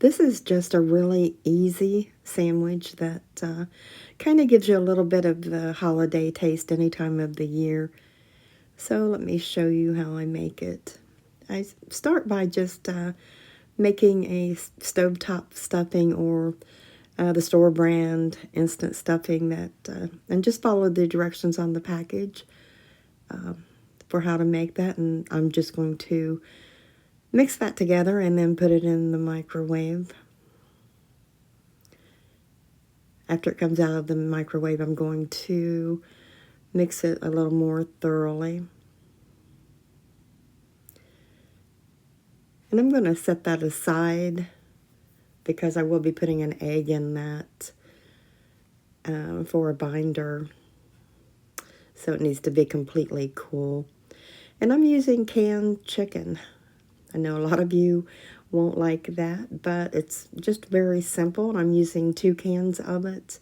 This is just a really easy sandwich that kind of gives you a little bit of the holiday taste any time of the year. So let me show you how I make it. I start by just making a stovetop stuffing or the store brand instant stuffing and just follow the directions on the package for how to make that. And I'm just going to mix that together and then put it in the microwave. After it comes out of the microwave, I'm going to mix it a little more thoroughly. And I'm going to set that aside because I will be putting an egg in that for a binder. So it needs to be completely cool. And I'm using canned chicken. I know a lot of you won't like that, but it's just very simple. And I'm using 2 cans of it.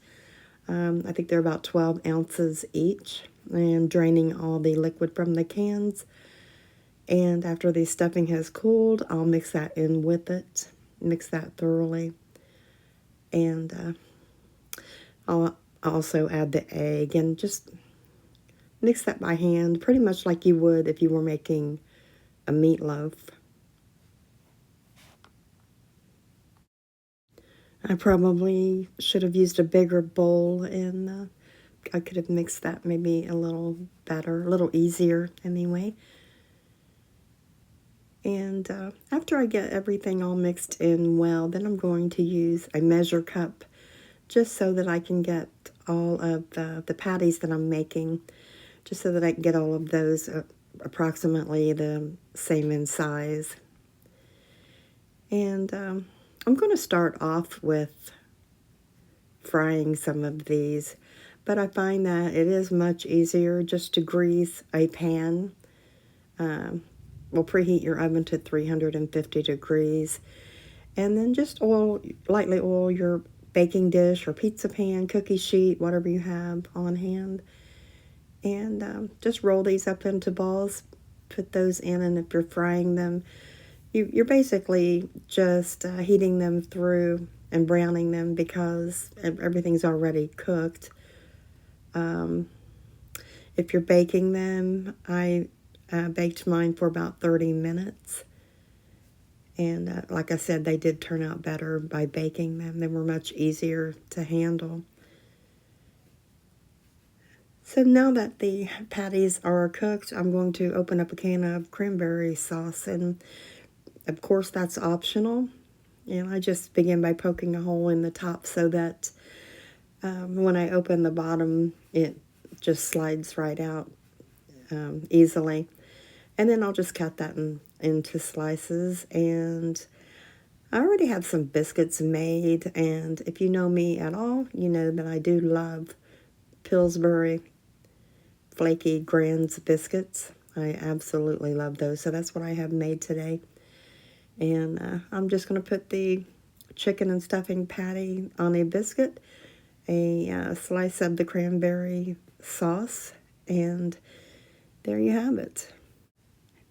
I think they're about 12 ounces each. And draining all the liquid from the cans. And after the stuffing has cooled, I'll mix that in with it. Mix that thoroughly. And I'll also add the egg and just mix that by hand, pretty much like you would if you were making a meatloaf. I probably should have used a bigger bowl, and I could have mixed that maybe a little better, a little easier anyway. And after I get everything all mixed in well, then I'm going to use a measure cup just so that I can get all of the patties that I'm making, just so that I can get all of those approximately the same in size. And I'm going to start off with frying some of these, but I find that it is much easier just to grease a pan. Well, preheat your oven to 350 degrees, and then just lightly oil your baking dish or pizza pan, cookie sheet, whatever you have on hand, and just roll these up into balls, put those in, and if you're frying them, you're basically just heating them through and browning them because everything's already cooked. If you're baking them, I baked mine for about 30 minutes. And like I said, they did turn out better by baking them. They were much easier to handle. So now that the patties are cooked, I'm going to open up a can of cranberry sauce. And of course, that's optional. And I just begin by poking a hole in the top so that when I open the bottom, it just slides right out easily. And then I'll just cut that into slices. And I already have some biscuits made. And if you know me at all, you know that I do love Pillsbury Flaky Grand biscuits. I absolutely love those. So that's what I have made today. And I'm just going to put the chicken and stuffing patty on a biscuit, a slice of the cranberry sauce, and there you have it.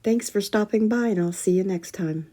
Thanks for stopping by, and I'll see you next time.